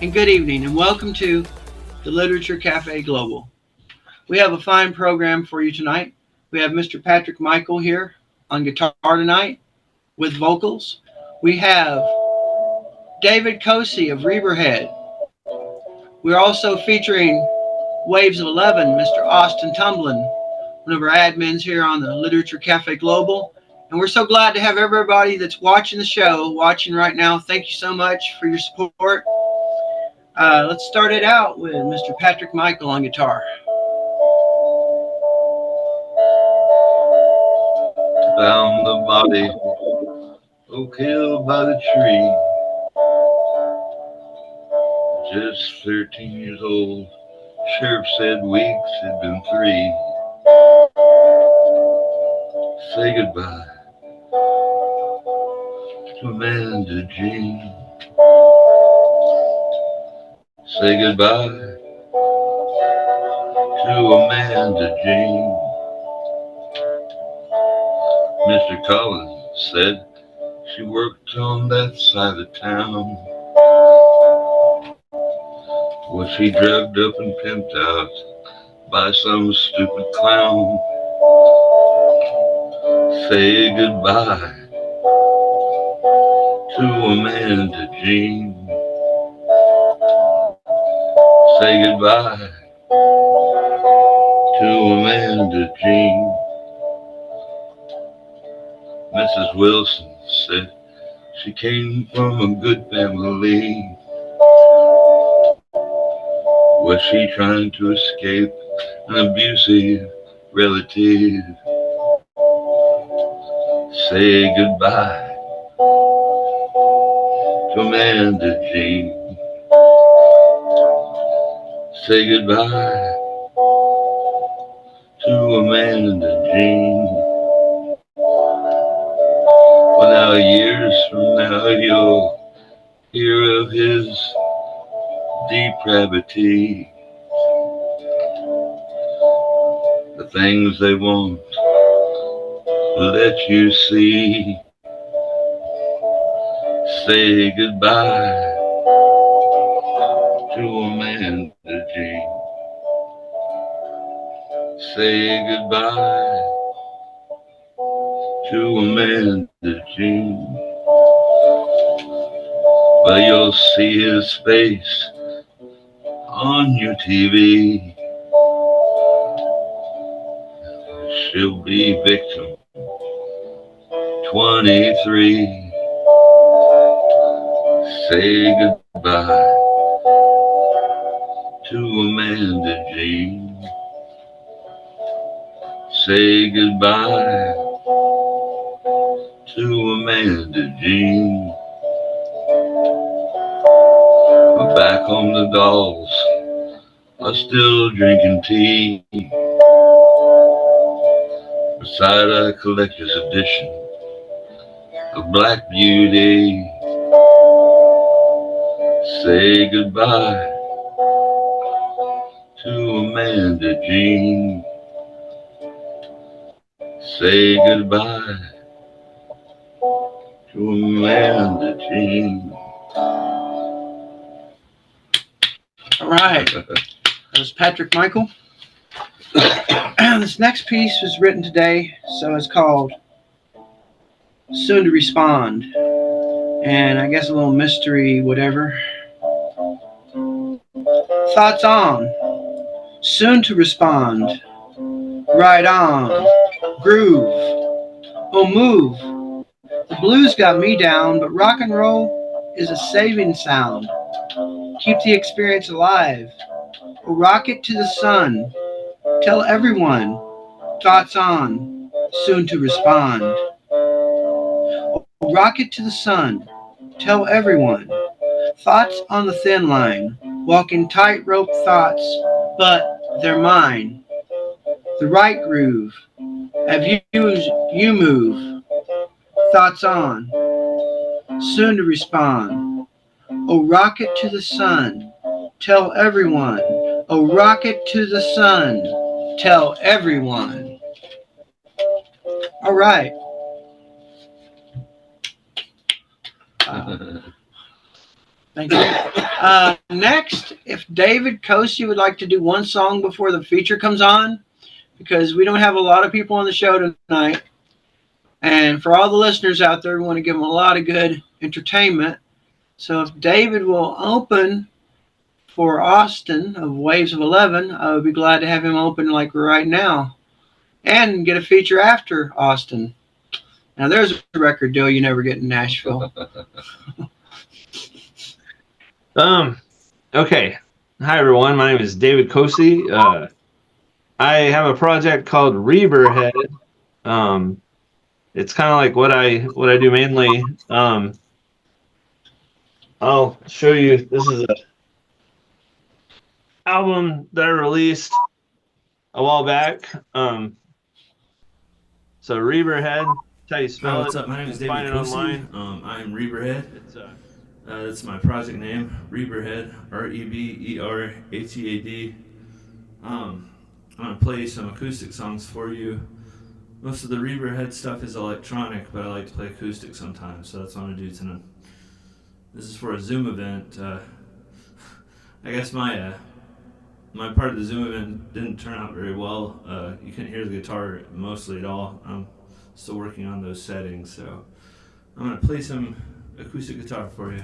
and good evening, and welcome to the Literature Cafe Global. We have a fine program for you tonight. We have Mr. Patrick Michael here on guitar tonight with vocals. We have David Kosey of Reberhead. We're also featuring Waves of 11, Mr. Austin Tumblin, one of our admins here on the Literature Cafe Global. And we're so glad to have everybody that's watching the show, watching right now. Thank you so much for your support. Let's start it out with Mr. Patrick Michael on guitar. Found the body, killed by the tree. Just 13 years old. Sheriff said weeks had been 3. Say goodbye to Amanda Jean. Say goodbye to Amanda Jean. Mr. Collins said she worked on that side of town. Was she drugged up and pimped out by some stupid clown? Say goodbye to Amanda Jean. Say goodbye to Amanda Jean. Mrs. Wilson said she came from a good family. Was she trying to escape an abusive relative? Say goodbye to Amanda Jean. Say goodbye to Amanda Jean. Well, now years from now you'll hear of his depravity. The things they won't let you see. Say goodbye to Amanda Jean. Say goodbye to Amanda Jean. Well, you'll see his face on your TV. She'll be victim 23. Say goodbye to Amanda Jean. Say goodbye to Amanda Jean. Back home the dolls are still drinking tea beside a collector's edition of Black Beauty. Say goodbye to Amanda Jean. Say goodbye to Amanda Jean. All right, that was Patrick Michael. This next piece was written today, so it's called Soon to Respond. And I guess a little mystery, whatever. Thoughts on. Soon to respond. Right on. Groove. Oh, move. The blues got me down, but rock and roll is a saving sound. Keep the experience alive. Oh, rock it to the sun. Tell everyone. Thoughts on. Soon to respond. Oh, rock it to the sun. Tell everyone. Thoughts on the thin line. Walking tightrope thoughts, but they're mine. The right groove. Have you move. Thoughts on. Soon to respond. Oh, rocket to the sun. Tell everyone. Oh, rocket to the sun. Tell everyone. All right. Thank you. Next, if David Kosey would like to do one song before the feature comes on, because we don't have a lot of people on the show tonight. And for all the listeners out there, we want to give them a lot of good entertainment. So if David will open for Austin of Waves of 11, I would be glad to have him open like right now and get a feature after Austin. Now there's a record deal you never get in Nashville. Okay. Hi everyone. My name is David Kosey. I have a project called Reberhead. It's kind of like what I do mainly. I'll show you. This is a album that I released a while back. So Reberhead, that's how you spell it. What's up? My name is David Kosey. I am Reberhead. That's my project name, Reberhead, Reberhead. I'm gonna play some acoustic songs for you. Most of the Reberhead stuff is electronic, but I like to play acoustic sometimes, so that's what I'm gonna do tonight. This is for a Zoom event. I guess my part of the Zoom event didn't turn out very well. You couldn't hear the guitar mostly at all. I'm still working on those settings, so I'm gonna play some acoustic guitar for you.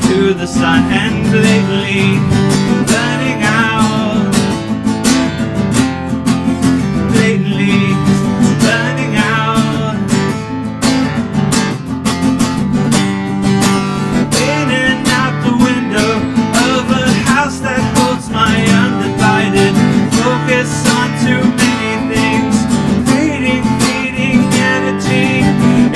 To the sun and lately burning out. Lately burning out. In and out the window of a house that holds my undivided focus on too many things. Fading, fading energy.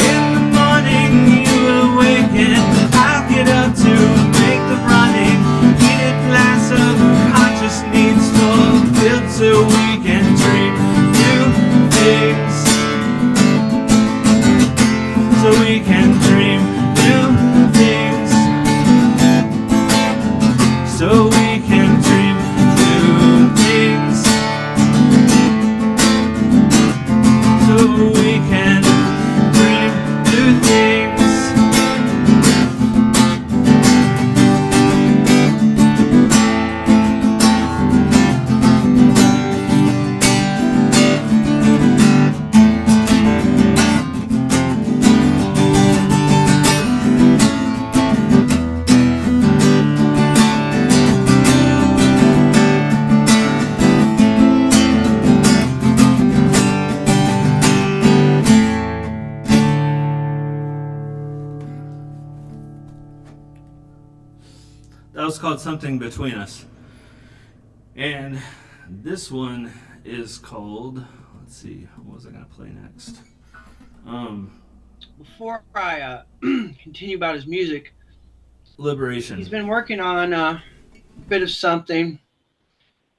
In the morning you awaken. I'll get up to make the running. Heated glass of conscious needs fulfilled so we can dream new things. So we can dream new things. So we can dream new things. So we can dream new things. That was called Something Between Us. And this one is called, let's see, what was I going to play next? Before I continue about his music, Liberation. he's been working on a bit of something,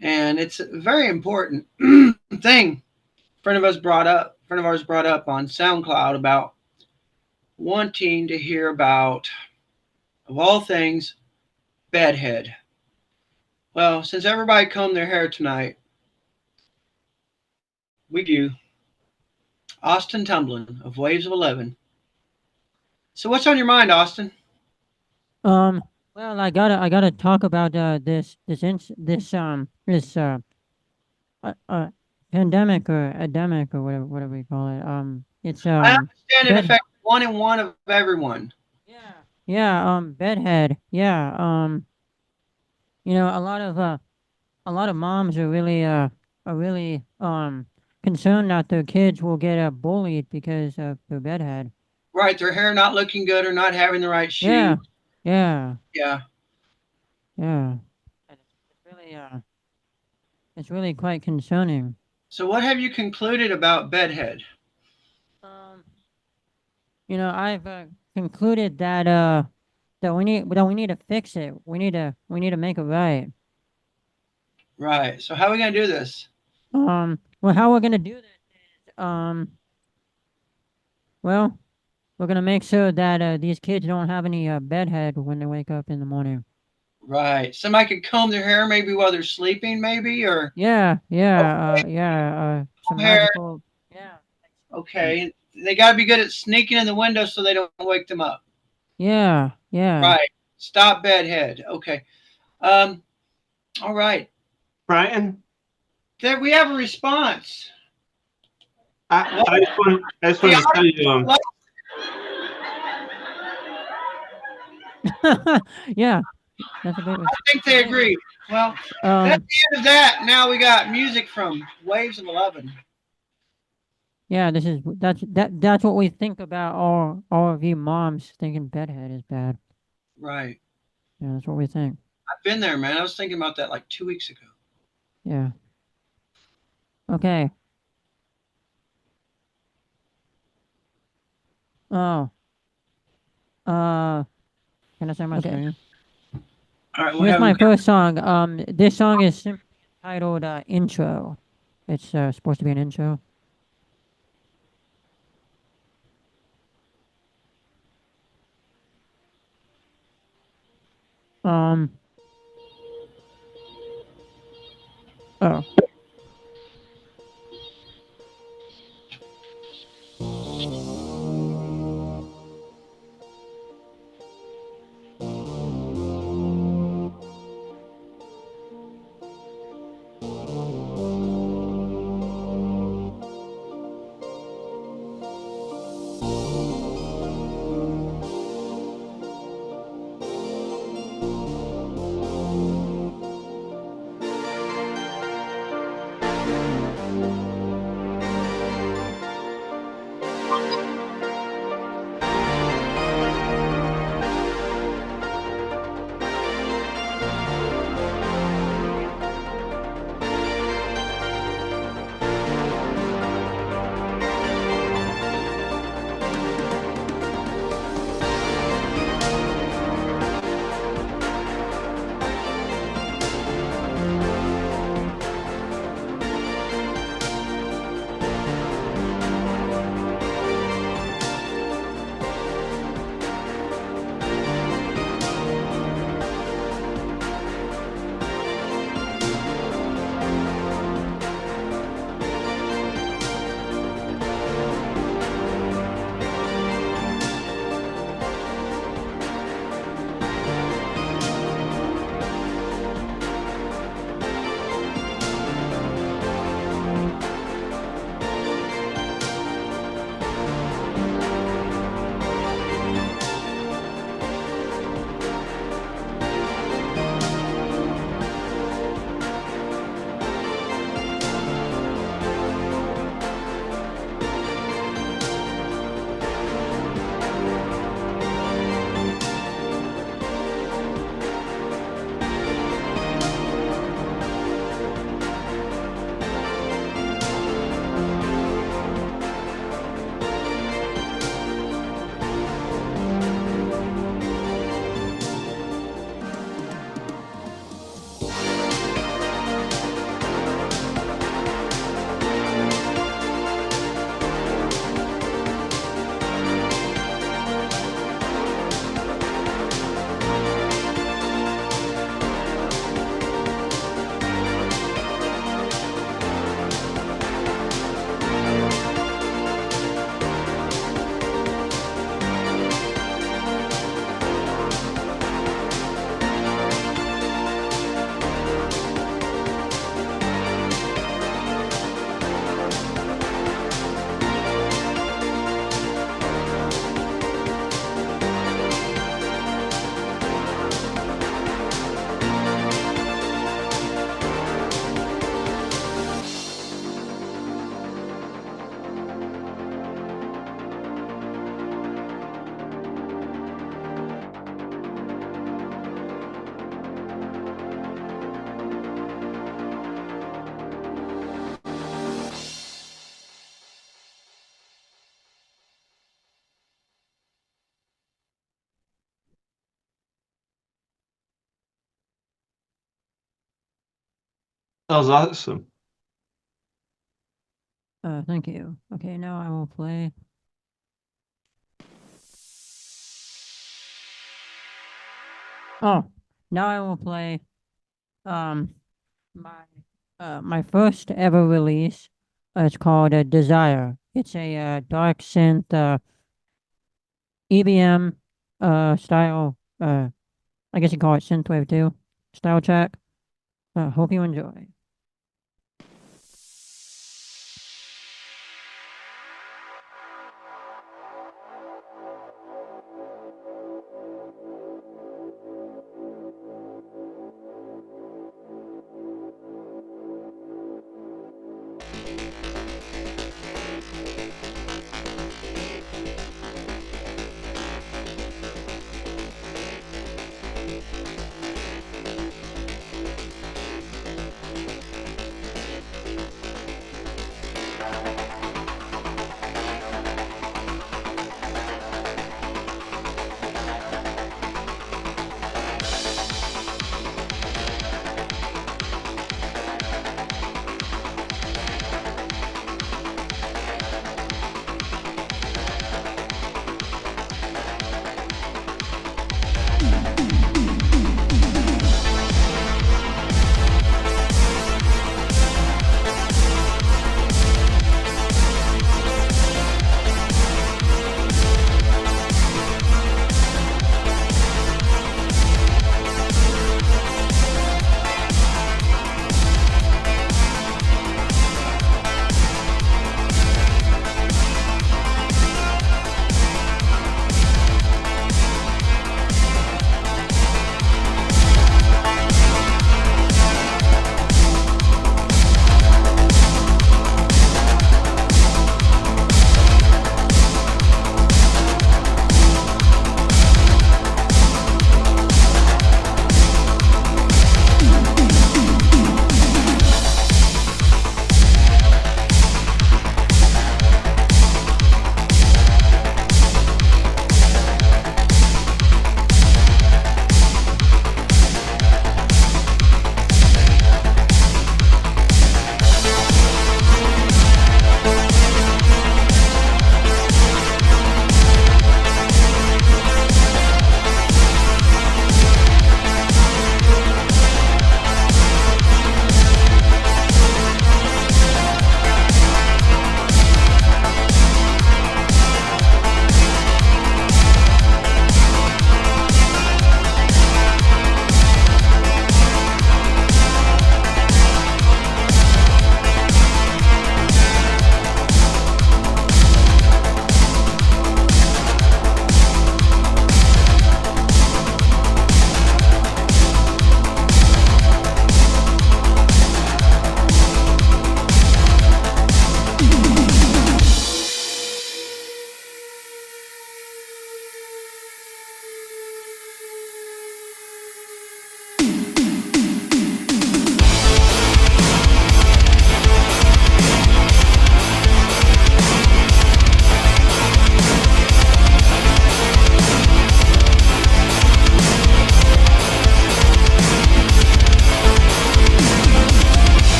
and it's a very important thing. A friend of ours brought up on SoundCloud about wanting to hear about, of all things, bedhead. Well, since everybody combed their hair tonight, we do. Austin Tumblin of Waves of 11. So what's on your mind, Austin? Well, I gotta talk about this pandemic or epidemic or whatever you call it. It's I understand it bed affects 1 in 1 of everyone. yeah bedhead you know a lot of moms are really concerned that their kids will get bullied because of their bedhead. Right, their hair not looking good or not having the right shoes. Yeah, yeah, Yeah. yeah. And it's really quite concerning. So what have you concluded about bedhead? Um, you know, I've concluded that we need to fix it. We need to make it right. Right. So how are we going to do this? Well, how we're gonna do this is well, we're gonna make sure that these kids don't have any bedhead when they wake up in the morning. Right. Somebody could comb their hair maybe while they're sleeping, maybe, or Yeah, some hair. magical. Yeah, Okay. They got to be good at sneaking in the window so they don't wake them up. yeah. Right. Stop bedhead. Okay. All right. Brian, There we have a response. I just want to tell you, Yeah, that's a great. I think they agree. Well, that's the end of that. Now we got music from Waves of 11. Yeah, that's what we think about all of you moms thinking bedhead is bad. Right. Yeah, that's what we think. I've been there, man. I was thinking about that like 2 weeks ago. Yeah. Okay. Oh. Can I say my screen? All right. Here's my first song. This song is simply titled Intro. It's supposed to be an intro. Oh. That was awesome. Thank you. Okay, now I will play. Oh, now I will play my my first ever release. It's called Desire. It's a dark synth EBM style. I guess you call it synthwave too. Style track. Hope you enjoy.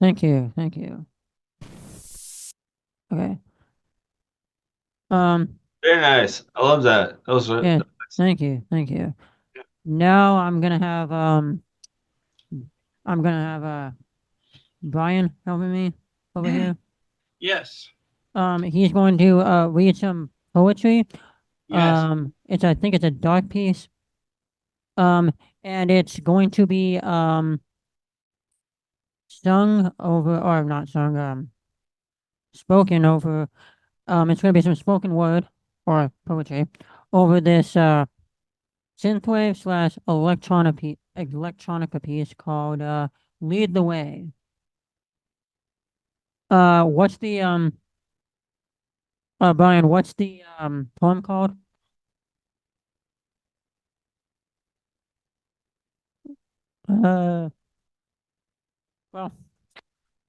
Thank you. Thank you. Okay. Very nice. I love that. That was Yeah. Thank you. Thank you. Now I'm gonna have Brian helping me over here. Yes. He's going to read some poetry. Yes. I think it's a dark piece. And it's going to be sung over, or not sung, spoken over. It's going to be some spoken word or poetry over this synthwave slash electronica piece called "Lead the Way." What's the Brian? What's the poem called? Uh, well,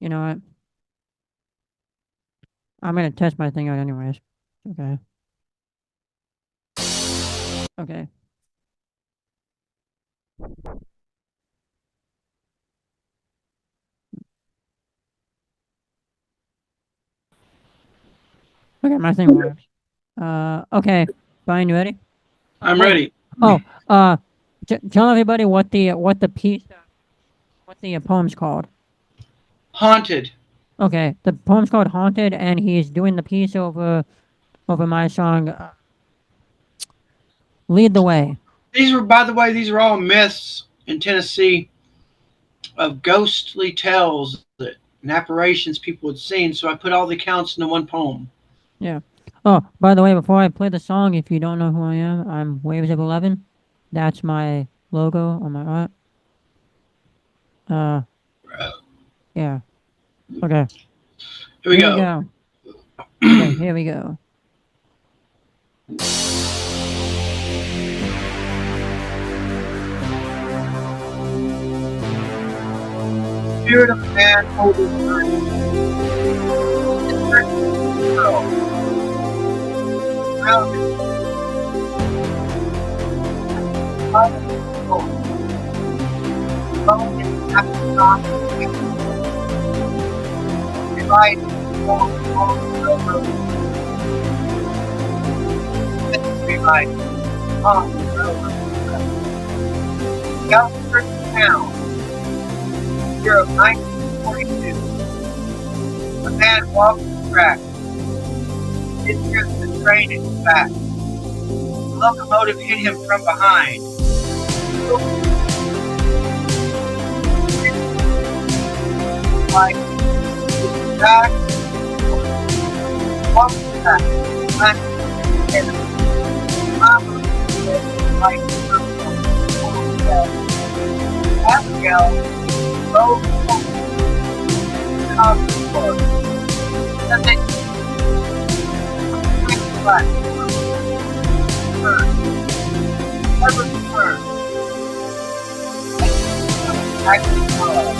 you know what? I'm gonna test my thing out anyways. Okay. Okay. Okay, my thing works. Okay. Brian, you ready? I'm Oh, ready. Oh, tell everybody what the piece, what the poem's called. Haunted. Okay, the poem's called "Haunted," and he's doing the piece over my song "Lead the Way." These were, by the way, these are all myths in Tennessee of ghostly tales and apparitions people had seen. So I put all the accounts into one poem. Yeah. Oh, by the way, before I play the song, if you don't know who I am, I'm Waves of 11. That's my logo on my art. Yeah. Okay. Here we Here we go. go. Okay, here we go. Spirit of a man holding a burning. Girl. Around it. Bone and afterthought. Divide all the railroad. Rewrite off the railroad. Galveston town. Year of 1942. A man walked the track. His ears the train in his back. The locomotive hit him from behind. Like back, walk back, back, and like Abigail, rode home, and then back, turn, never turn, back to love.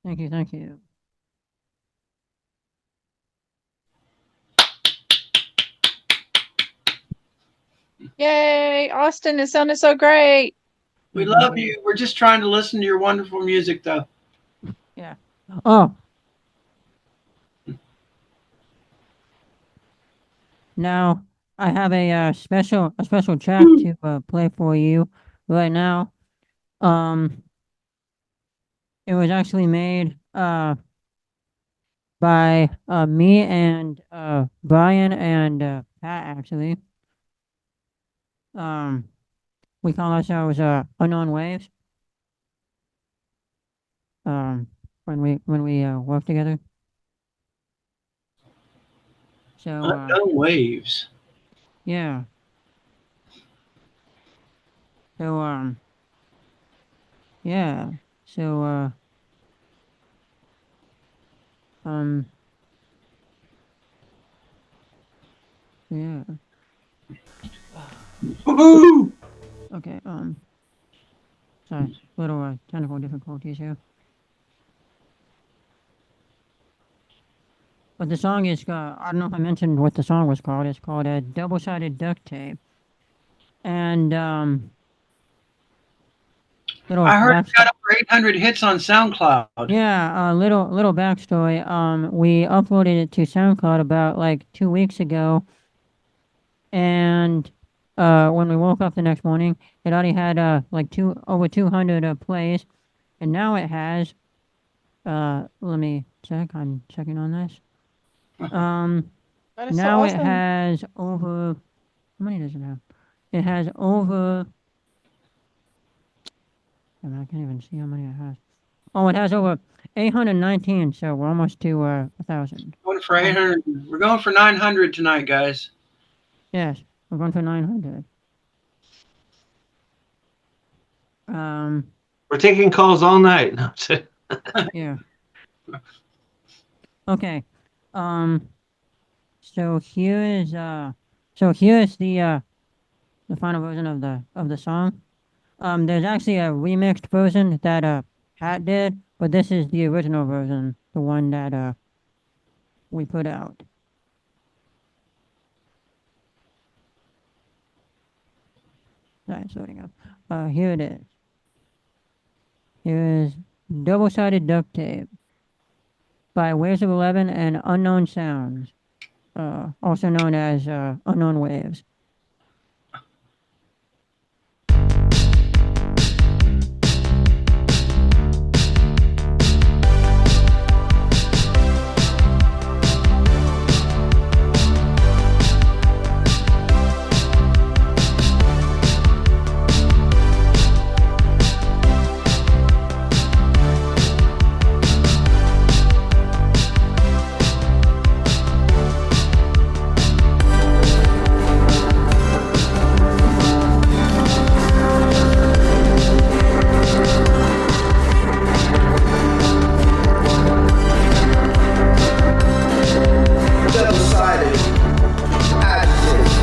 Thank you, thank you. Yay! Austin, it sounded so great. We love you. We're just trying to listen to your wonderful music, though. Yeah. Oh. Now I have a special track to play for you right now. It was actually made by me and Brian and Pat actually. We call ourselves Unknown Waves. When we work together. So Unknown Waves. yeah. So yeah. So yeah. Woohoo! Okay. Sorry, little technical difficulties here. But the song is, I don't know if I mentioned what the song was called. It's called Double-Sided Duct Tape. And, little I heard it backstory. got over 800 hits on SoundCloud. Yeah, little backstory. We uploaded it to SoundCloud about like 2 weeks ago. And, when we woke up the next morning, it already had, like over 200 plays. And now it has, let me check. I'm checking on this. That is so Now it awesome. has over. How many does it have? It has over. I can't even see how many it has. Oh, it has over 819. So we're almost to 1,000. Going for 800. We're going for 900 tonight, guys. Yes, we're going for 900. We're taking calls all night. Yeah. Okay. So here is the final version of the song. There's actually a remixed version that Pat did, but this is the original version, the one that we put out. Sorry, it's loading up. Here it is. Here is Double-Sided Duct Tape by Waves of 11 and Unknown Sounds, also known as Unknown Waves. Double-sided adjectives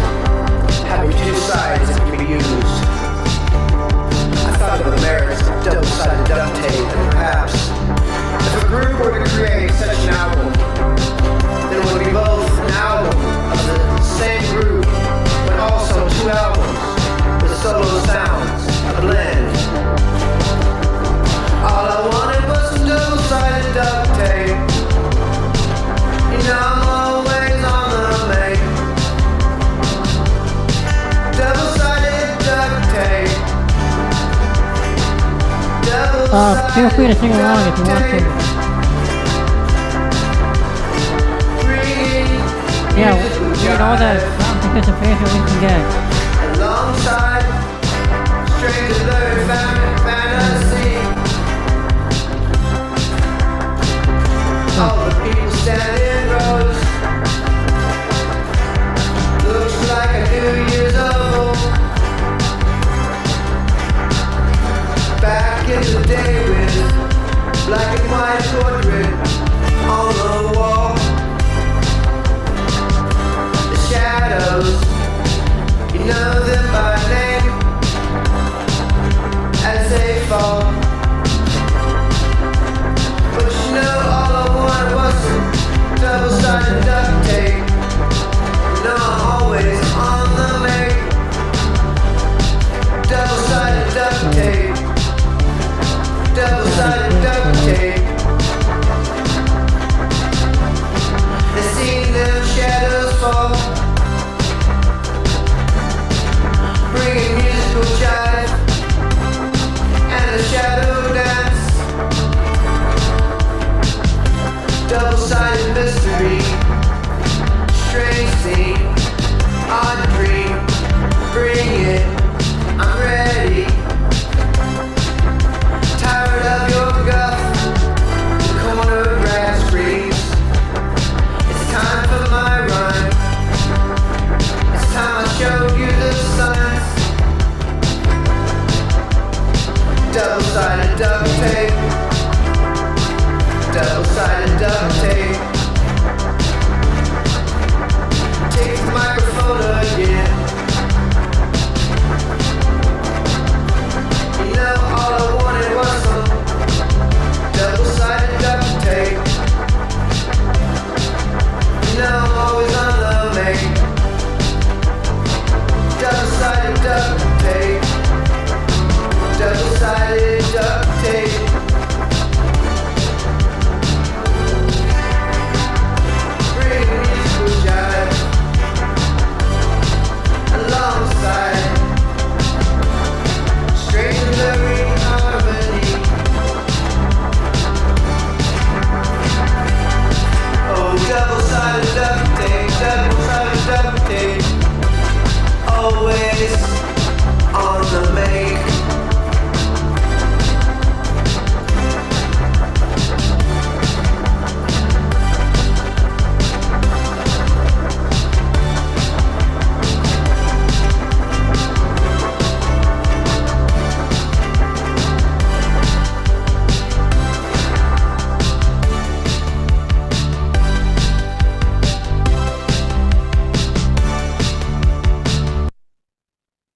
having two sides that can be used. I thought of the merits of double-sided duct tape, and perhaps if a group were to create such an album, then it would be both an album of the same group, but also two albums with solo sounds, a blend. All I wanted was some double-sided duct tape. You know I'm always on the make. Double-sided duct tape. Feel free to sing along if you want to. Yeah, we get all the participation we can get. Alongside strange alert fantasy. All the people stand in rows. Looks like a New Year's old. Back in the day with black and white portrait on the wall. The shadows, you know them by name as they fall. But call, bringing musical jive and a shadow dance. Double-sided mystery, strange scene, odd dream. Bring it, I'm ready. Tired of your guff, the corner grass breeze. It's time for my rhyme. It's time I showed you the signs. Double-sided duct tape. Double-sided duct tape. Take the microphone again. You know all I wanted was some double-sided duct tape. You know I'm always on the make. Double-sided duct tape. Double-sided duct tape. Bring musical jive alongside strange and blurry harmony. Oh, double-sided duct tape, double-sided duct tape, always on the make.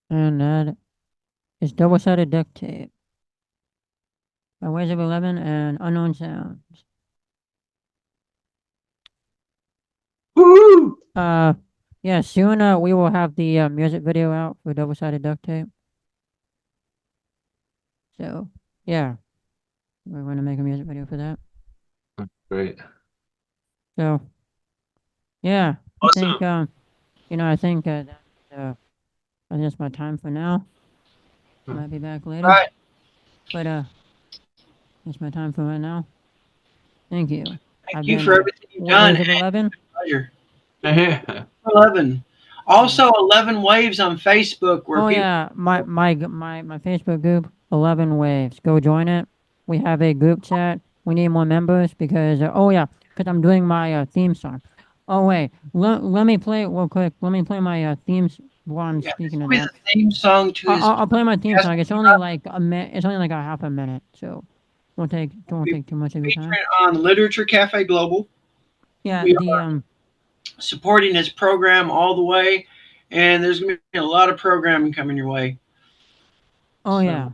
And that is double-sided duct tape by Waves of 11 and Unknown Sounds. Woo! Yeah, soon we will have the music video out for double-sided duct tape. So, yeah, we're going to make a music video for that. Great. So, yeah, Awesome. I think I think I think that's my time for now. Might be back later. Right. But that's my time for right now. Thank you. Thank I've you been, for everything you've done. Waves of 11. Pleasure. Yeah. 11. Also, 11 Waves on Facebook where Oh people. yeah, my Facebook group, 11 Waves. Go join it. We have a group chat. We need more members because because I'm doing my theme song. Oh wait, let me play it real quick. Let me play my themes while I'm Yeah, speaking of with that. the theme song to his. I'll play my theme Yes, song. It's only like a minute. It's only like a half a minute, so don't take too much of your time. Featuring on Literature Cafe Global, Yeah, we the supporting his program all the way, and there's going to be a lot of programming coming your way. oh So, yeah,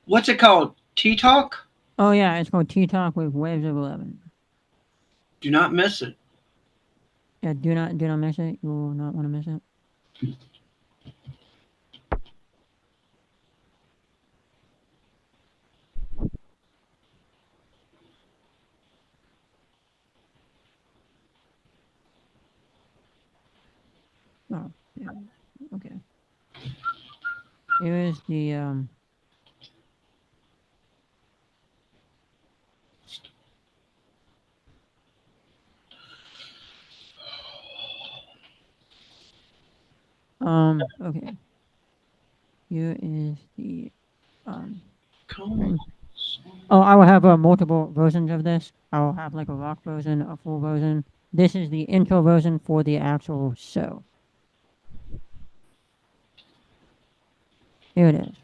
what's it called? Tea Talk? oh yeah. It's called Tea Talk with Waves of 11. Do not miss it. Yeah, do not miss it. You will not want to miss it. Oh, yeah. Okay. Here is the okay. Here is the Come on. oh, I will have multiple versions of this. I will have like a rock version, a full version. This is the intro version for the actual show. Here it is.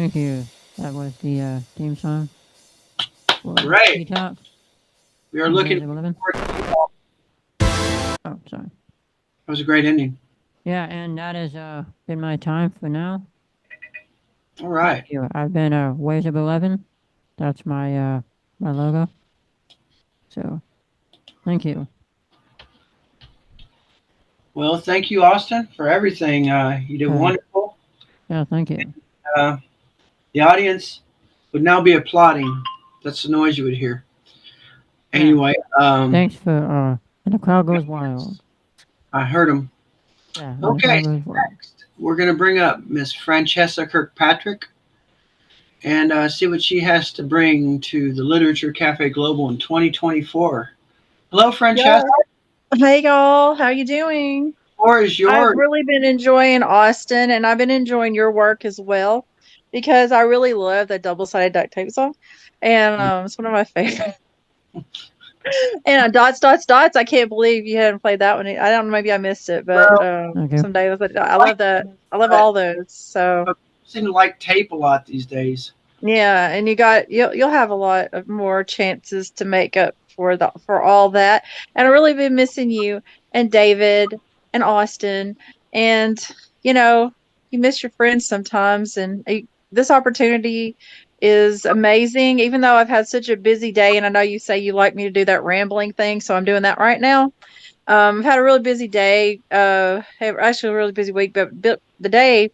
Thank you. That was the theme song. For Great. Tea Talk. We are on looking Ways of Living. forward. Oh, sorry. That was a great ending. Yeah, and that has been my time for now. All right. Thank you. I've been Ways of 11. That's my my logo. So, thank you. Well, thank you, Austin, for everything. You did wonderful. Yeah, thank you. The audience would now be applauding. That's the noise you would hear. Yeah. Anyway, Thanks for and the crowd goes wild. I heard him. Yeah. and Okay. The crowd goes wild. Next, we're going to bring up Miss Francesca Kirkpatrick and see what she has to bring to the Literature Cafe Global in 2024. Hello, Francesca. Hey y'all, how you doing? The floor is I've yours. really been enjoying Austin, and I've been enjoying your work as well, because I really love that double-sided duct tape song, and it's one of my favorites. And dots, dots, dots. I can't believe you hadn't played that one. I don't know, maybe I missed it, but Okay. some days I love that. I love all those. So Seem to like tape a lot these days. yeah, and you'll have a lot of more chances to make up for all that. And I've really been missing you and David and Austin, and you miss your friends sometimes, and this opportunity is amazing. Even though I've had such a busy day, and I know you say you like me to do that rambling thing, so I'm doing that right now. I've had a really busy day, actually a really busy week, but the day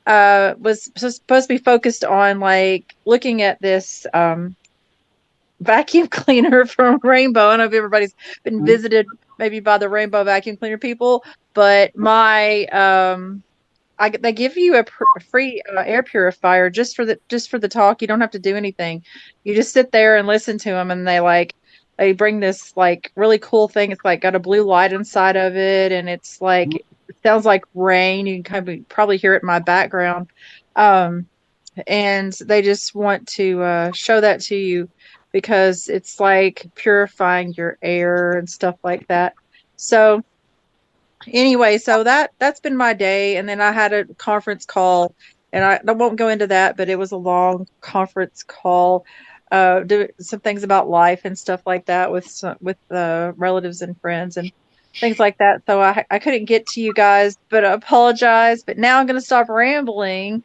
was supposed to be focused on like looking at this vacuum cleaner from Rainbow. I don't know if everybody's been visited maybe by the Rainbow vacuum cleaner people, but they give you a free air purifier just for the talk. You don't have to do anything. You just sit there and listen to them, and they bring this like really cool thing. It's like got a blue light inside of it, and it's like it sounds like rain. You can probably hear it in my background. And they just want to show that to you because it's like purifying your air and stuff like that. So anyway, so that's been my day, and then I had a conference call, and I won't go into that, but it was a long conference call, do some things about life and stuff like that with relatives and friends and things like that. So I couldn't get to you guys, but I apologize. But now I'm going to stop rambling,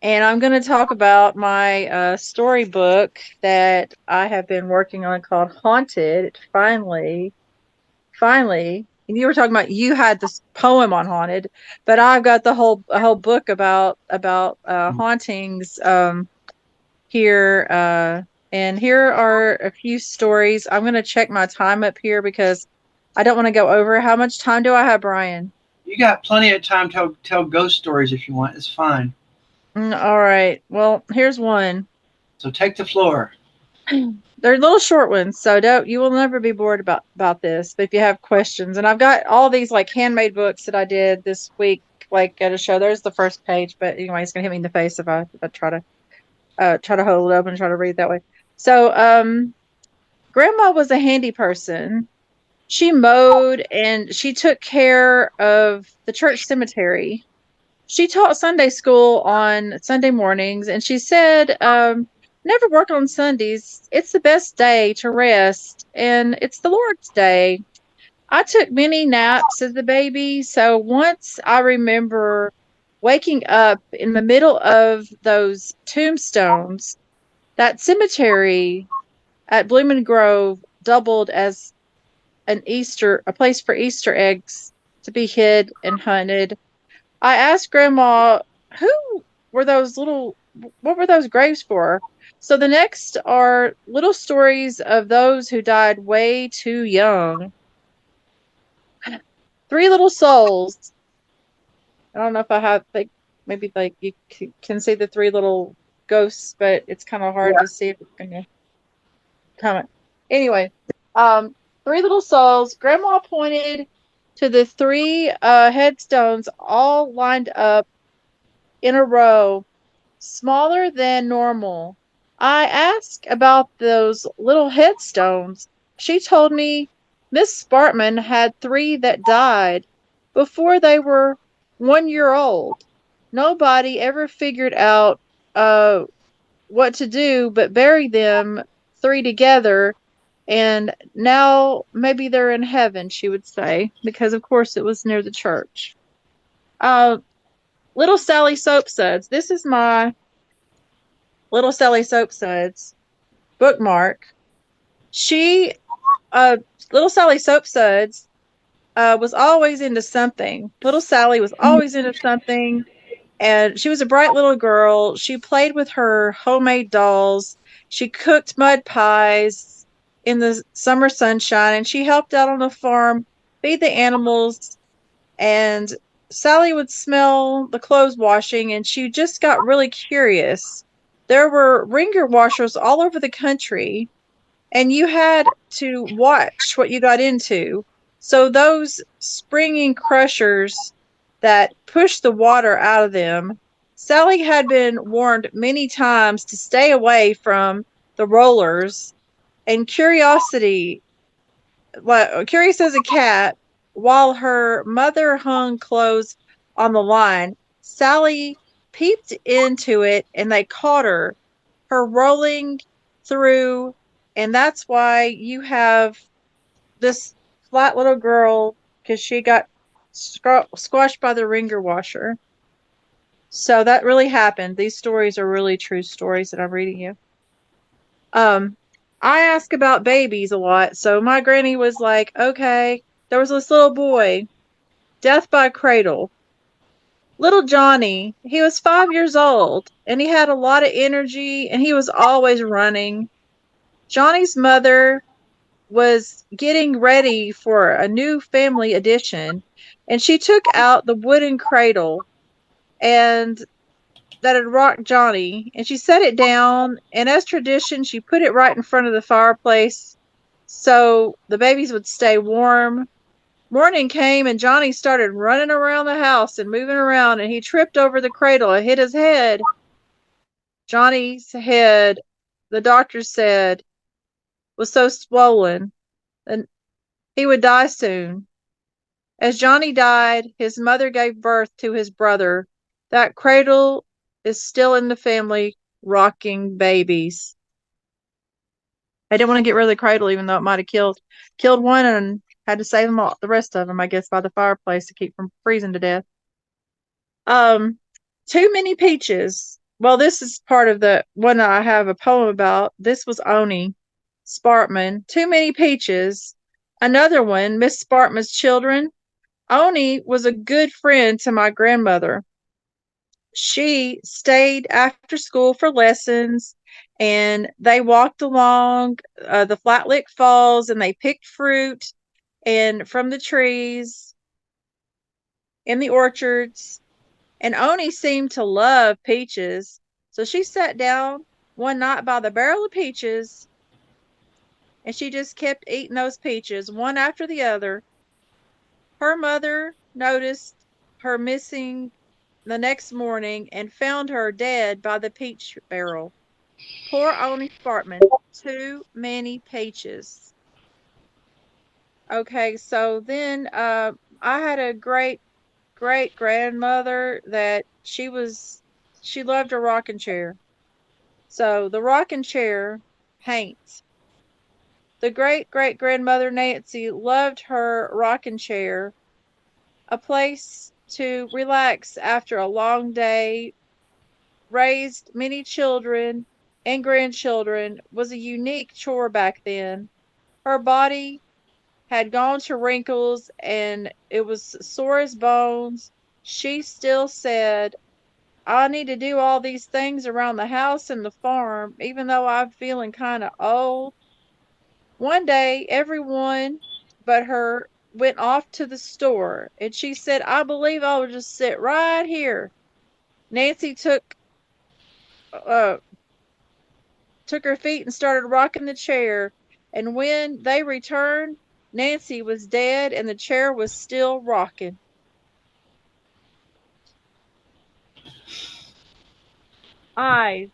and I'm going to talk about my storybook that I have been working on called Haunted. Finally. And you were talking about you had this poem on haunted, but I've got a whole book about hauntings here. And here are a few stories. I'm going to check my time up here because I don't want to go over. How much time do I have, Brian? You got plenty of time to tell ghost stories if you want. It's fine. All right. Well, here's one. So take the floor. They're little short ones, so you will never be bored about this. But if you have questions, and I've got all these like handmade books that I did this week, like at a show. There's the first page, but anyway, it's gonna hit me in the face if I try to hold it up and try to read that way. So, Grandma was a handy person. She mowed and she took care of the church cemetery. She taught Sunday school on Sunday mornings, and she said, never work on Sundays. It's the best day to rest, and it's the Lord's day. I took many naps as a baby, so once I remember waking up in the middle of those tombstones. That cemetery at Blooming Grove doubled as a place for Easter eggs to be hid and hunted. I asked Grandma, what were those graves for? So the next are little stories of those who died way too young. 3 little souls. I don't know if I have, like, maybe like you can see the 3 little ghosts, but it's kind of hard to see if it's going to comment. Anyway, 3 little souls. Grandma pointed to the 3 headstones all lined up in a row, smaller than normal. I asked about those little headstones. She told me Miss Spartman had 3 that died before they were 1 year old. Nobody ever figured out what to do but bury them three together, and now maybe they're in heaven, she would say, because of course it was near the church. Uh, Little Sally Soapsuds. This is my Little Sally Soapsuds bookmark. She, uh, Little Sally Soapsuds, was always into something. Little Sally was always into something, and she was a bright little girl. She played with her homemade dolls. She cooked mud pies in the summer sunshine, and she helped out on the farm, feed the animals, and Sally would smell the clothes washing, and she just got really curious. There were ringer washers all over the country, and you had to watch what you got into. So those springing crushers that pushed the water out of them, Sally had been warned many times to stay away from the rollers, and curious as a cat, while her mother hung clothes on the line, Sally peeped into it and they caught her rolling through. And that's why you have this flat little girl, because she got squashed by the ringer washer. So that really happened. These stories are really true stories that I'm reading you. I ask about babies a lot. So my granny was like, okay, there was this little boy, death by cradle. Little Johnny, he was 5 years old and he had a lot of energy and he was always running. Johnny's mother was getting ready for a new family addition, and she took out the wooden cradle and that had rocked Johnny, and she set it down, and as tradition, she put it right in front of the fireplace so the babies would stay warm. Morning came, and Johnny started running around the house and moving around, and he tripped over the cradle and hit his head. Johnny's head, the doctor said, was so swollen, and he would die soon. As Johnny died, his mother gave birth to his brother. That cradle is still in the family, rocking babies. I didn't want to get rid of the cradle, even though it might have killed one, and had to save them all, the rest of them, I guess, by the fireplace to keep from freezing to death. Too Many Peaches. Well, this is part of the one I have a poem about. This was Oni Spartman. Too Many Peaches. Another one, Miss Spartman's Children. Oni was a good friend to my grandmother. She stayed after school for lessons, and they walked along the Flatlick Falls, and they picked fruit and from the trees in the orchards. And Oni seemed to love peaches, so she sat down one night by the barrel of peaches, and she just kept eating those peaches one after the other. Her mother noticed her missing the next morning and found her dead by the peach barrel. Poor Oni Spartman. Too many peaches. Okay, so then I had a great grandmother that she loved a rocking chair. So the rocking chair paints. The great grandmother Nancy loved her rocking chair, a place to relax after a long day, raised many children and grandchildren, was a unique chore back then. Her body had gone to wrinkles and it was sore as bones. She still said, I need to do all these things around the house and the farm, even though I'm feeling kind of old. One day, everyone but her went off to the store, and she said, I believe I will just sit right here. Nancy took her feet and started rocking the chair, and when they returned, Nancy was dead and the chair was still rocking. Eyes.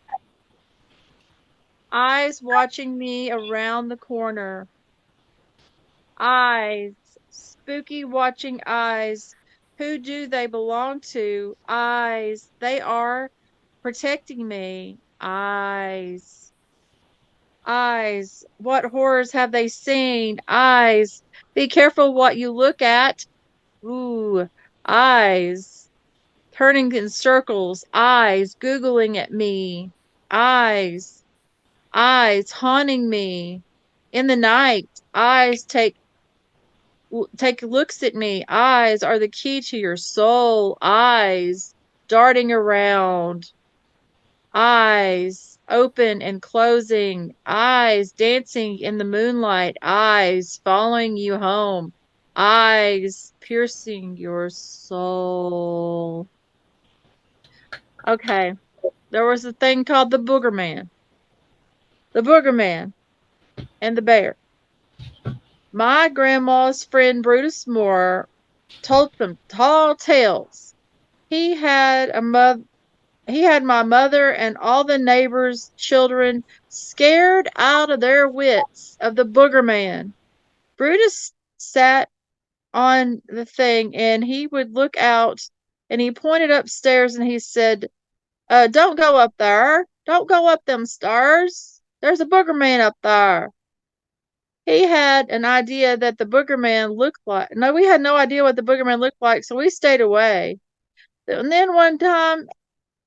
Eyes watching me around the corner. Eyes. Spooky watching eyes. Who do they belong to? Eyes. They are protecting me. Eyes. Eyes. What horrors have they seen? Eyes. Be careful what you look at. Ooh. Eyes. Turning in circles. Eyes. Googling at me. Eyes. Eyes haunting me. In the night. Eyes take looks at me. Eyes are the key to your soul. Eyes darting around. Eyes open and closing. Eyes dancing in the moonlight. Eyes following you home. Eyes piercing your soul. Okay. There was a thing called the Booger Man. The Booger Man and the bear. My grandma's friend Brutus Moore told some tall tales. He had my mother and all the neighbors' children scared out of their wits of the Booger Man. Brutus sat on the thing and he would look out and he pointed upstairs and he said, don't go up there. Don't go up them stairs. There's a Booger Man up there. He had an idea that the Booger Man looked like. No, we had no idea what the Booger Man looked like, so we stayed away. And then one time,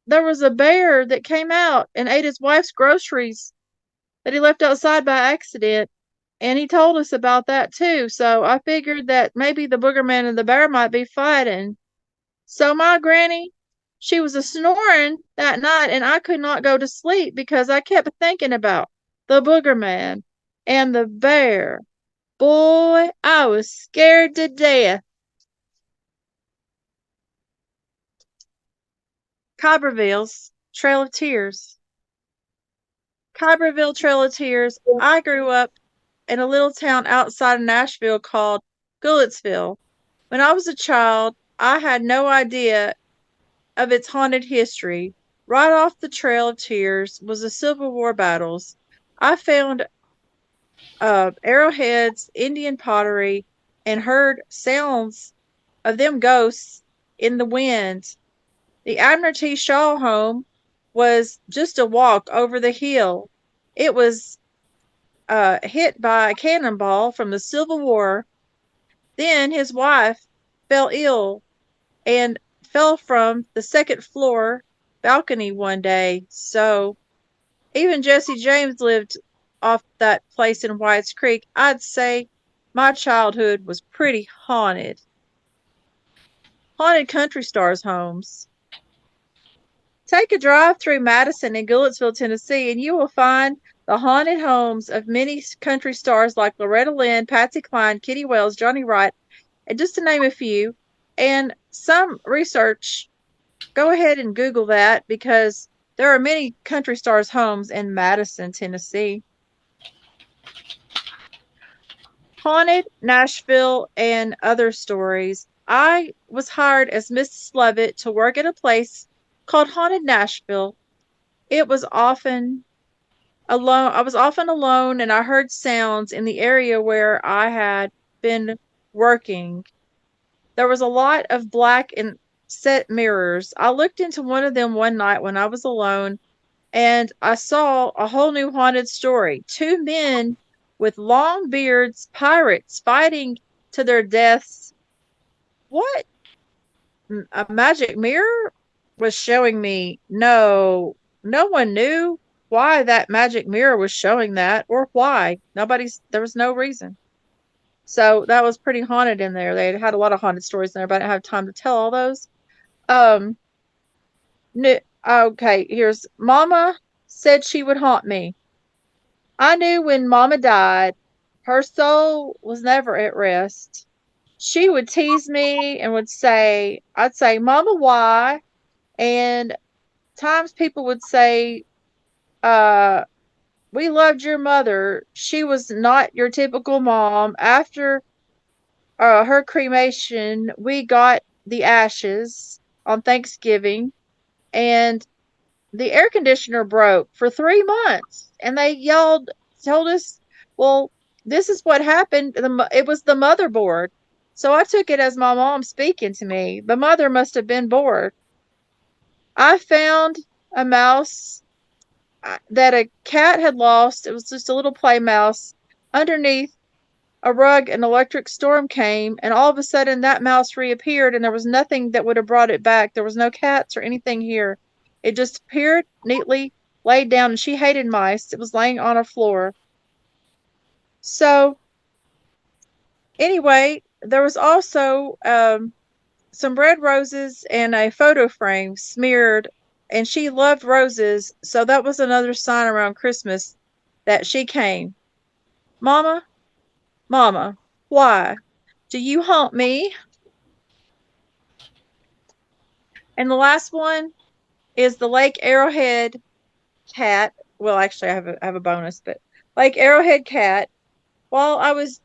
there was a bear that came out and ate his wife's groceries that he left outside by accident. And he told us about that too. So I figured that maybe the Booger Man and the bear might be fighting. So my granny, she was a snoring that night, and I could not go to sleep because I kept thinking about the Booger Man and the bear. Boy, I was scared to death. Cobberville's Trail of Tears. Cobberville Trail of Tears. I grew up in a little town outside of Nashville called Goodlettsville. When I was a child, I had no idea of its haunted history. Right off the Trail of Tears was the Civil War battles. I found arrowheads, Indian pottery, and heard sounds of them ghosts in the wind. The Admiralty Shaw home was just a walk over the hill. It was hit by a cannonball from the Civil War. Then his wife fell ill and fell from the second floor balcony one day. So even Jesse James lived off that place in Whites Creek. I'd say my childhood was pretty haunted. Haunted country stars homes. Take a drive through Madison and Goodlettsville, Tennessee, and you will find the haunted homes of many country stars like Loretta Lynn, Patsy Cline, Kitty Wells, Johnny Wright, and just to name a few. And some research, go ahead and Google that because there are many country stars homes in Madison, Tennessee. Haunted Nashville and other stories. I was hired as Mrs. Lovett to work at a place called Haunted Nashville. It was often alone. I was often alone, and I heard sounds in the area where I had been working. There was a lot of black and set mirrors. I looked into one of them one night when I was alone, and I saw a whole new haunted story. Two men with long beards, pirates fighting to their deaths. What? A magic mirror was showing me. No one knew why that magic mirror was showing that or why. There was no reason. So that was pretty haunted in there. They had a lot of haunted stories in there, but I didn't have time to tell all those. Okay, here's Mama said she would haunt me. I knew when Mama died, her soul was never at rest. She would tease me and I'd say, Mama, why? And times people would say, we loved your mother. She was not your typical mom. After her cremation, we got the ashes on Thanksgiving, and the air conditioner broke for 3 months. And they told us, well, this is what happened. It was the motherboard. So I took it as my mom speaking to me. The mother must have been bored. I found a mouse that a cat had lost. It was just a little play mouse. Underneath a rug, an electric storm came, and all of a sudden that mouse reappeared, and there was nothing that would have brought it back. There was no cats or anything here. It just appeared neatly, laid down, and she hated mice. It was laying on a floor. So, anyway, there was also some red roses and a photo frame smeared, and she loved roses, so that was another sign around Christmas that she came. Mama, Mama, why do you haunt me? And the last one is the Lake Arrowhead cat. Well, actually, I have a bonus, but Lake Arrowhead cat. While I was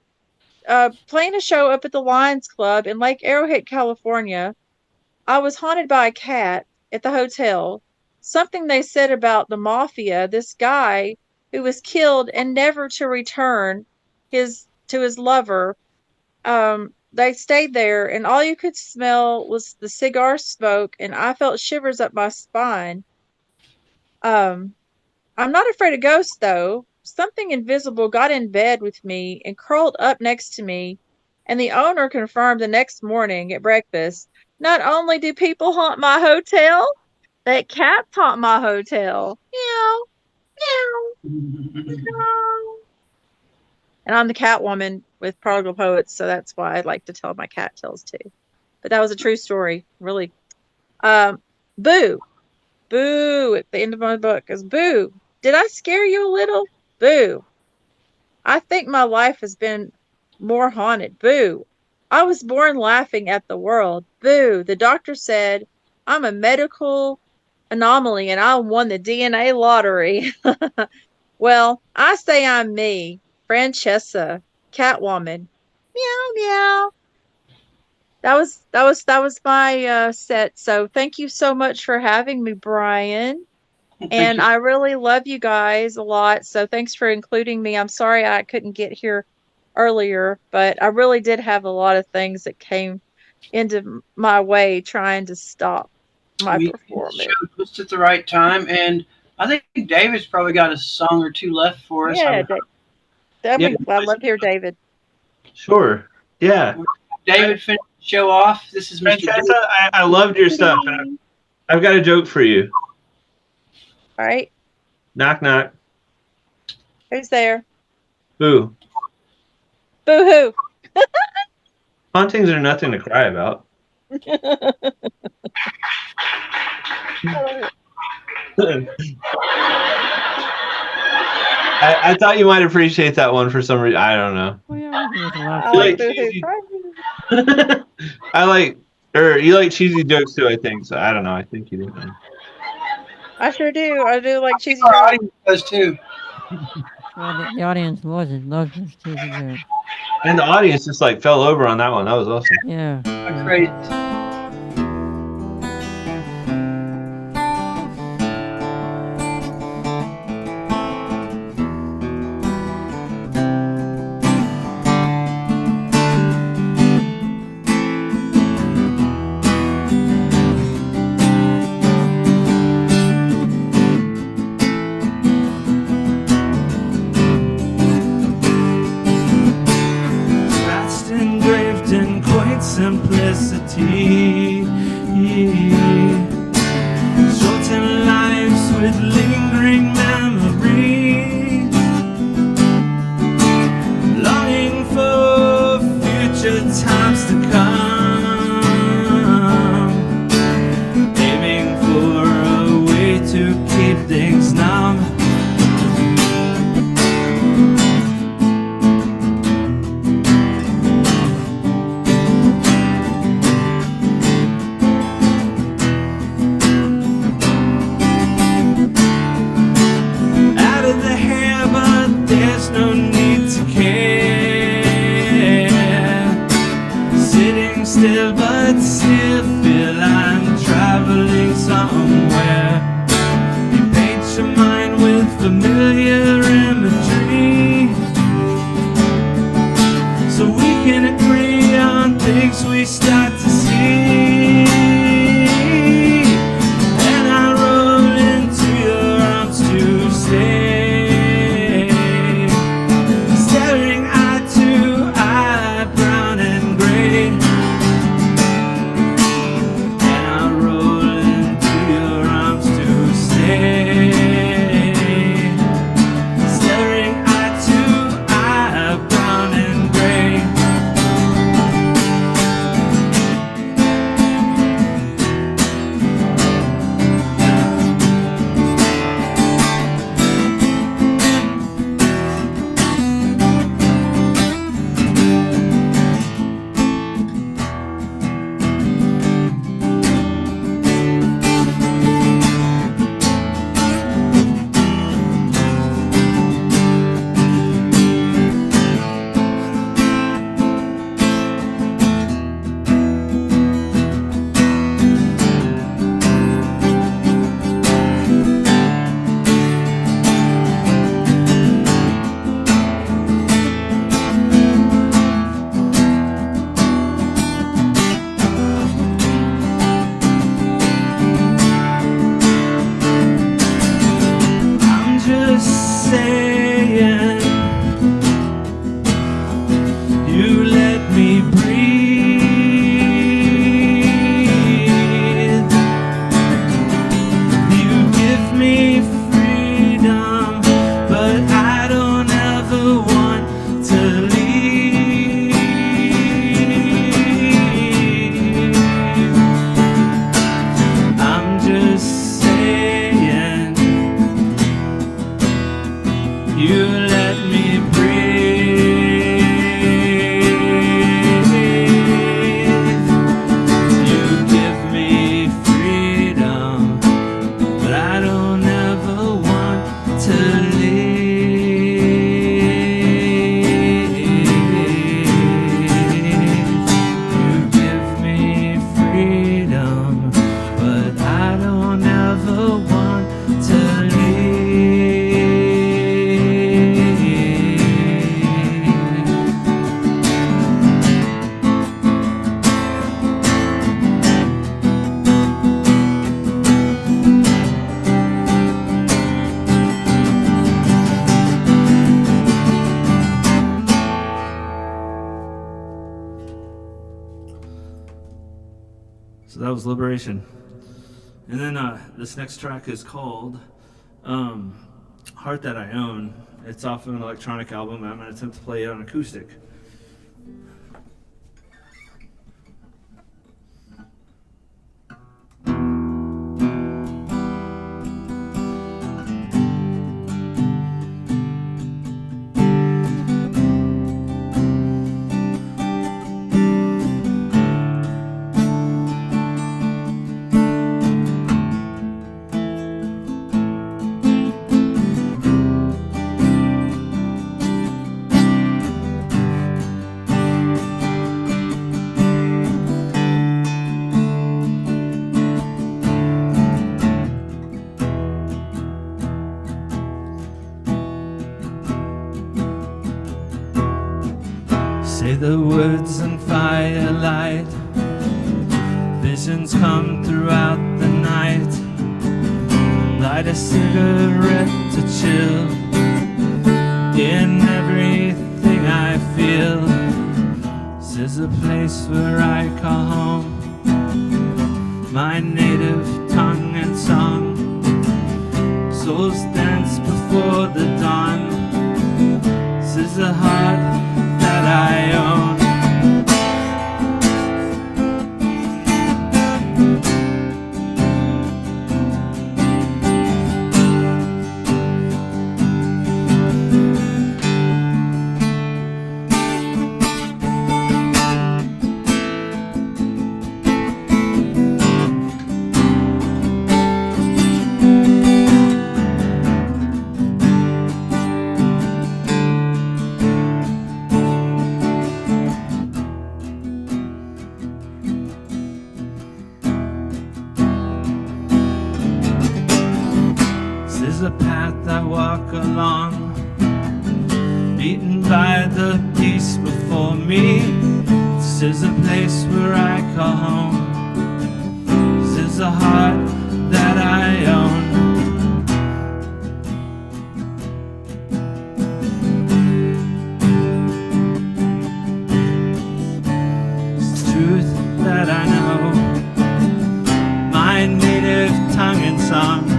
playing a show up at the Lions Club in Lake Arrowhead, California, I was haunted by a cat at the hotel. Something they said about the mafia, this guy who was killed and never to return to his lover. They stayed there, and all you could smell was the cigar smoke, and I felt shivers up my spine. I'm not afraid of ghosts, though. Something invisible got in bed with me and curled up next to me, and the owner confirmed the next morning at breakfast. Not only do people haunt my hotel, but cats haunt my hotel. Meow, meow, meow. And I'm the cat woman with Prodigal Poets, so that's why I like to tell my cat tales too. But that was a true story, really. Boo. Boo at the end of my book is Boo. Did I scare you a little? Boo. I think my life has been more haunted. Boo. I was born laughing at the world. Boo. The doctor said I'm a medical anomaly and I won the DNA lottery. Well, I say I'm me. Francesca, Catwoman. Meow meow. That was my set. So thank you so much for having me, Brian. And I really love you guys a lot. So thanks for including me. I'm sorry I couldn't get here earlier, but I really did have a lot of things that came into my way trying to stop my performance. Showed just at the right time, and I think David's probably got a song or two left for us. Yeah, I'd love to hear David. Sure. Yeah. David, finish the show off. This is Mr. Francesca, I loved your stuff. And I've got a joke for you. All right. Knock, knock. Who's there? Boo. Boo hoo. Hauntings are nothing to cry about. I thought you might appreciate that one for some reason. I don't know. Oh, yeah, we can laugh. I like Boo hoo. You like cheesy jokes too, I think. So I don't know. I think you do. I sure do. I do like cheesy Our jokes. audience does too. Well, the audience loves this cheesy joke. And the audience just like fell over on that one. That was awesome. Yeah. Crazy. Past engraved in quaint simplicity. Shorten lives with lingering memory. Longing for future times to come. Aiming for a way to keep things numb. Out of the hair, but there's no need to care. Sitting still, but still feel I'm traveling somewhere. You paint your mind with familiar imagery, so we can agree on things we start to see. And I roll in So that was Liberation. And then this next track is called Heart That I Own. It's off of an electronic album, and I'm going to attempt to play it on acoustic. Say the words and firelight, visions come throughout the night. Light a cigarette to chill in everything I feel. This is a place where I call home, my native tongue and song. Souls dance before the dawn. This is a heart that I own. This is a path I walk along, beaten by the peace before me. This is a place where I call home. This is a heart that I own. It's the truth that I know, my native tongue and song.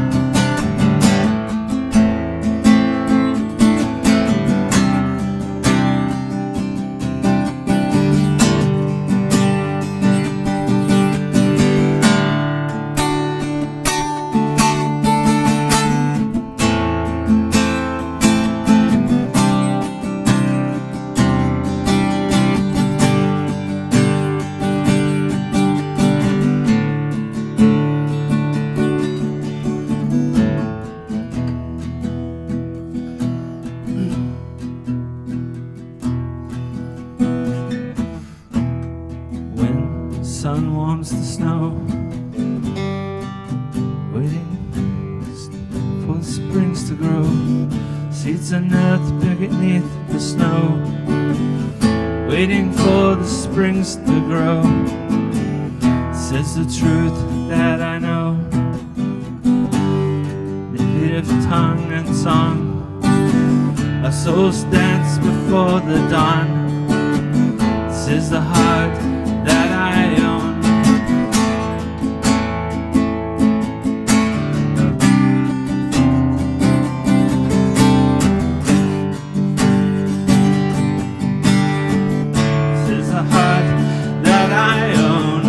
Sun warms the snow, waiting for the springs to grow. Seeds unearthed beneath the snow, waiting for the springs to grow. This is the truth that I know, native tongue and song. Our souls dance before the dawn. This is the heart that I own. This is the heart that I own.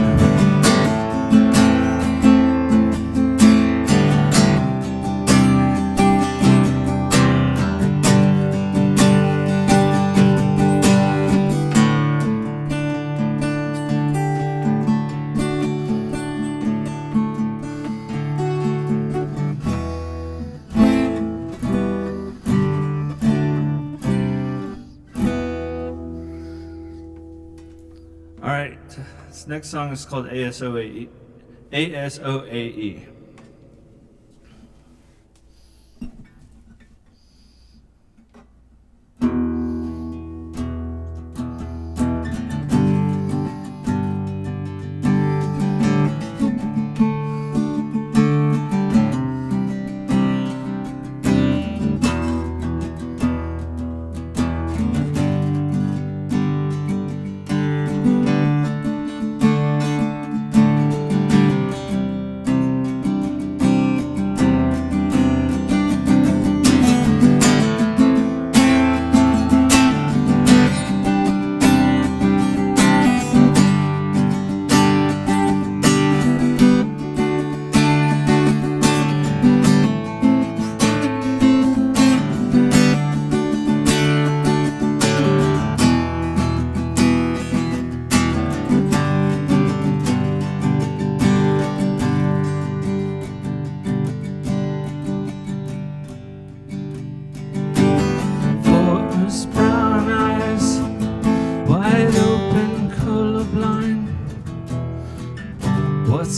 All right, this next song is called ASOAE. ASOAE.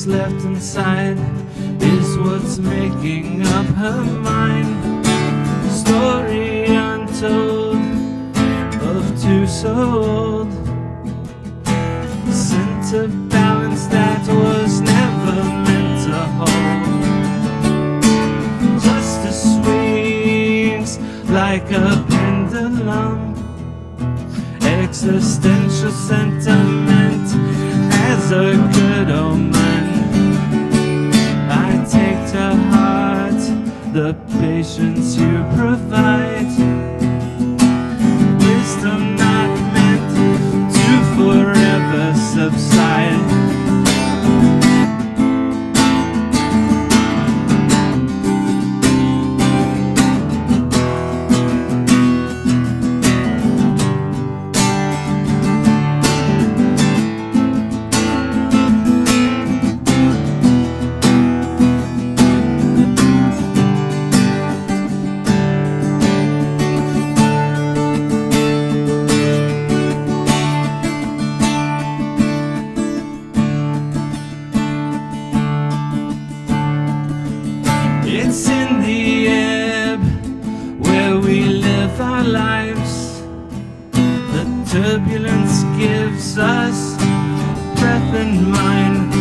left inside is what's making up her mind. Story untold of two so old. Center balance that was never meant to hold. Justice swings like a pendulum. Existential sentiment as a good omen. I take to heart the patience you provide. Wisdom not meant to forever subside. It's in the ebb where we live our lives. The turbulence gives us breath and mind.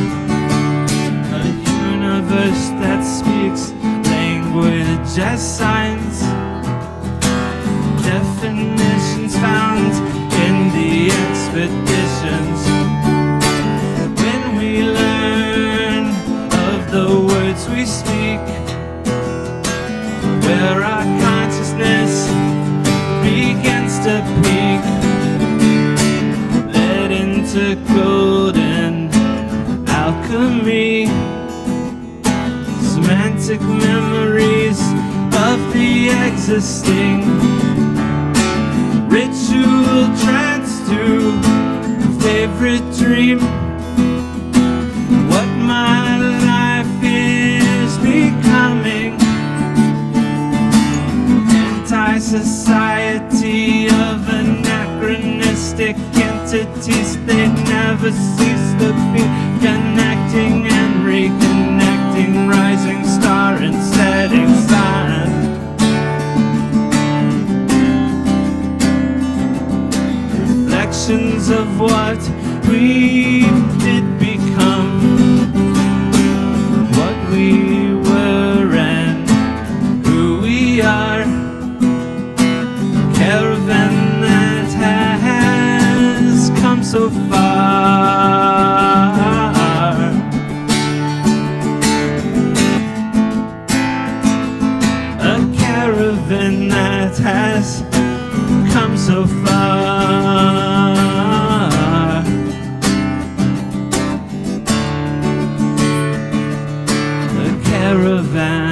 A universe that speaks language as signs. Definitions found in the expeditions. When we learn of the words we speak, where our consciousness begins to peak, led into golden alchemy, semantic memories of the existing, ritual trance to favorite dream. What my life is becoming. Society of anachronistic entities, they never cease to be connecting and reconnecting, rising star and setting sun. Reflections of what we did become, what we were and who we are. Caravan that has come so far. A caravan that has come so far. A caravan.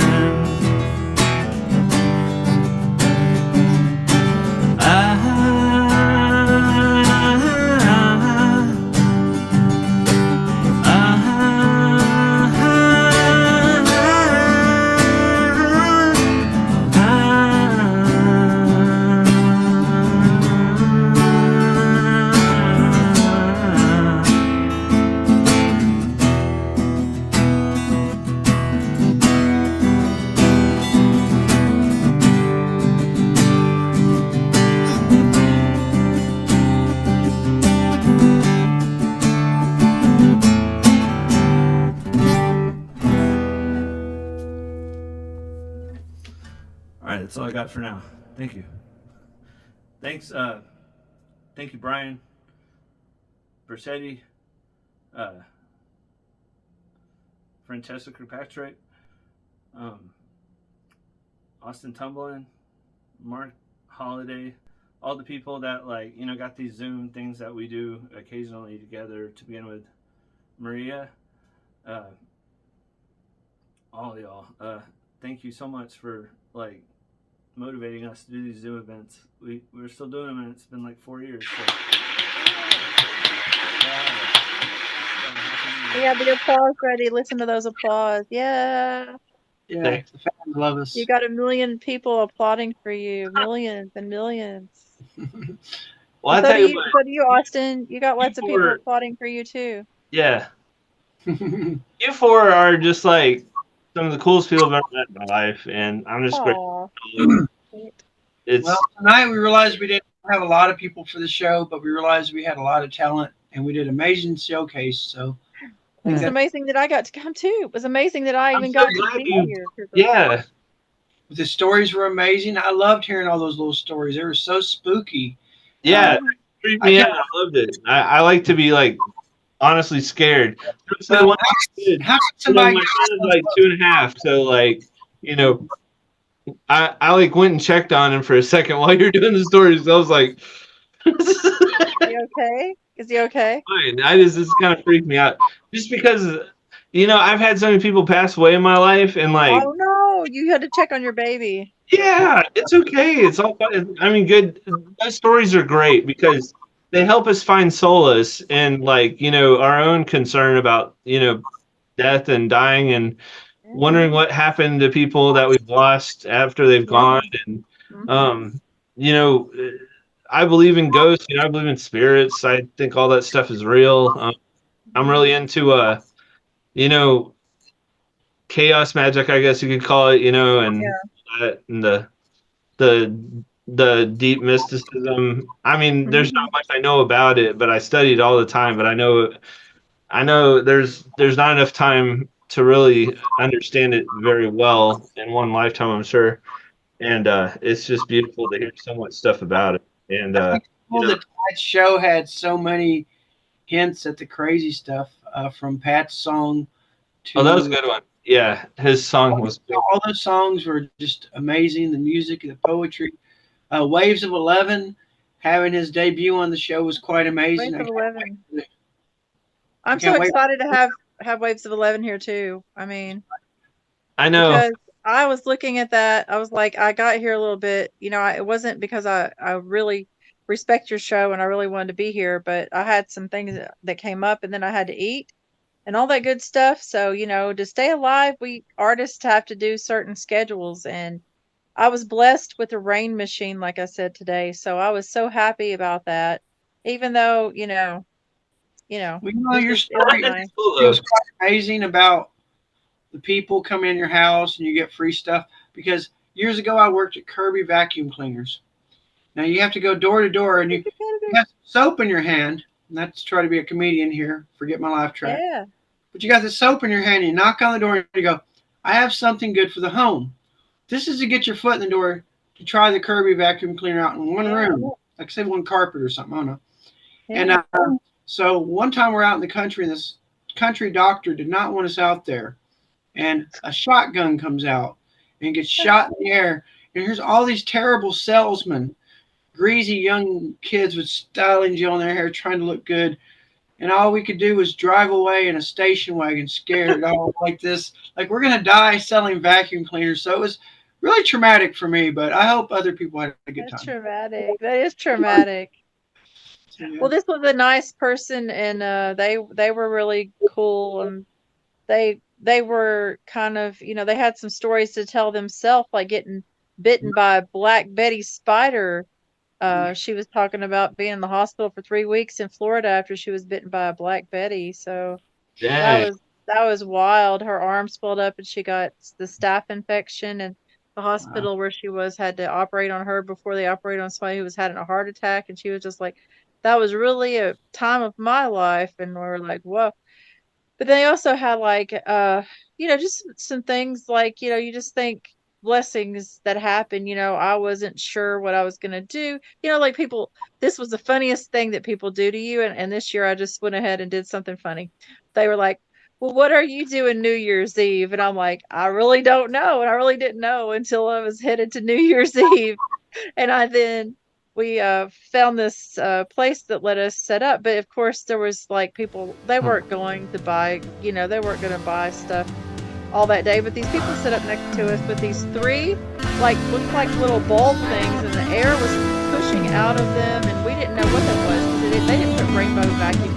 That's all I got for now. Thank you. Thanks. Thank you, Brian Bersetti, Francesca Kirkpatrick, Austin Tumblin, Mark Holiday, all the people that got these Zoom things that we do occasionally together. To begin with, Maria, all of y'all. Thank you so much for motivating us to do these Zoom events. We're still doing them, and it's been 4 years. So. Yeah, the applause ready. Listen to those applause. Yeah. Yeah, the fans love us. You got 1 million people applauding for you. Millions and millions. Well, I So tell do you what. you, Austin. You got lots of people applauding for you too. Yeah. You four are just like some of the coolest people I've ever met in my life, and I'm just grateful. Aw. It's Well, tonight we realized we didn't have a lot of people for the show, but we realized we had a lot of talent and we did an amazing showcase. So I think It's that amazing that I got to come too. It was amazing that I I'm even so got to glad be you. here. 'Cause Yeah, the stories were amazing. I loved hearing all those little stories. They were so spooky. yeah, Mhm. creeped I me kept, out. I loved it. I like to be like honestly scared. So the well, one I did, how could you know, somebody my get son is like 2.5, so like, you know, I like went and checked on him for a second while you're doing the stories. I was like, You okay? Is he okay? fine. This kind of freaked me out just because, I've had so many people pass away in my life, and like, Oh no, you had to check on your baby. yeah, it's okay. It's all fine. I mean, good. Those stories are great because they help us find solace in like, our own concern about, death and dying and wondering Mhm. what happened to people that we've lost after they've Yeah. gone. And, Mhm. um, you know, I believe in ghosts, I believe in spirits. I think all that stuff is real. I'm really into, you know, chaos magic, I guess you could call it, and Yeah. and the deep mysticism. I mean, there's Mhm. not much I know about it, but I study it all the time. But I know there's not enough time to really understand it very well in one lifetime, I'm sure. And it's just beautiful to hear so much stuff about it. And I think you well, know, the Tide show had so many hints at the crazy stuff from Pat's song oh, that was a to good one. Yeah, his song was good. all those songs were just amazing. The music, the poetry. Waves of 11, having his debut on the show was quite amazing. Waves of 11. I I'm so can't wait. excited to have Waves of 11 here too. I mean, I know. because I was looking at that, I was like, I got here a little bit, it wasn't because I really respect your show and I really wanted to be here, but I had some things that came up and then I had to eat and all that good stuff. So, to stay alive, we artists have to do certain schedules. And I was blessed with a rain machine, like I said today. So I was so happy about that. Even though, Well, your it was story nice. Cool, it was though. quite amazing about the people come in your house and you get free stuff. Because years ago, I worked at Kirby Vacuum Cleaners. Now you have to go door to door and you have soap in your hand. Not to try to be a comedian here, forget my laugh track. Yeah. But you got the soap in your hand and you knock on the door and you go, I have something good for the home. This is to get your foot in the door to try the Kirby vacuum cleaner out in one Yeah. room, like say one carpet or something. I don't know. And Yeah. so one time we're out in the country, and this country doctor did not want us out there, and a shotgun comes out and gets shot in the air. And here's all these terrible salesmen, greasy young kids with styling gel in their hair, trying to look good. And all we could do was drive away in a station wagon, scared, all like this, like we're gonna die selling vacuum cleaners. So it was really traumatic for me, but I hope other people had a good That's time. traumatic. That is traumatic. So, yeah. Well, this was a nice person, and they were really cool, and they were kind of, they had some stories to tell themselves, like getting bitten by a Black Betty spider. She was talking about being in the hospital for 3 weeks in Florida after she was bitten by a Black Betty. So that Dang. was that was wild. Her arm swelled up, and she got the staph infection, and the hospital where she was had to operate on her before they operated on somebody who was having a heart attack, and she was just like, that was really a time of my life. And we were like, whoa. But they also had like just some things like, you just think blessings that happen. I wasn't sure what I was gonna do. Like people, this was the funniest thing that people do to you, and this year I just went ahead and did something funny. They were like, well, what are you doing New Year's Eve? And I'm like, I really don't know. And I really didn't know until I was headed to New Year's Eve. And we found this place that let us set up, but of course there was like people, they weren't going to buy, they weren't going to buy stuff all that day, but these people set up next to us with these three like looked like little bulb things, and the air was pushing out of them, and we didn't know what that was. They didn't put rainbow vacuum